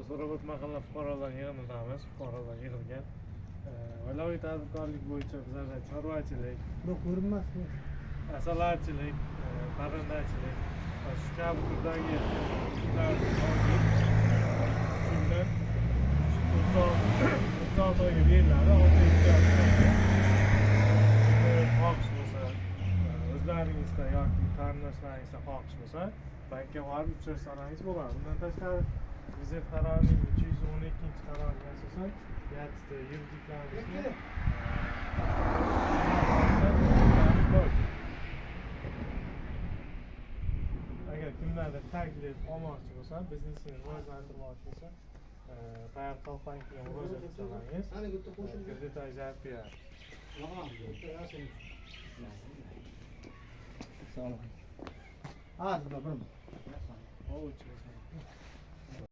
So'rovnoma mahalla fuqarolar yig'inidamiz. Fuqarolar yig'ilgan. Viloyat tadbirkorlik bo'yicha bizlarda chorvachilik, asalarichilik, parrandachilik va shu kabi turdagi ishlarni mavjud. Shundan imzoga beriladi. Xohish bo'lsa, o'zlaringizda yoki qarindoshlaringizda xohish bo'lsa, bankka borib uchrashsangiz bo'ladi. Bundan tashqari Prezident qarorining 312-qaroriga asosan yattita yuridiklarimizni agar kimlardir taklif olmoqchi bo'lsa, biznesini rivojlantirmoqchi bo'lsa, Bayarqoq bankiga murojaat qilsangiz, kredit ajratib beradi. Sağ olun. Az da bir. O uchun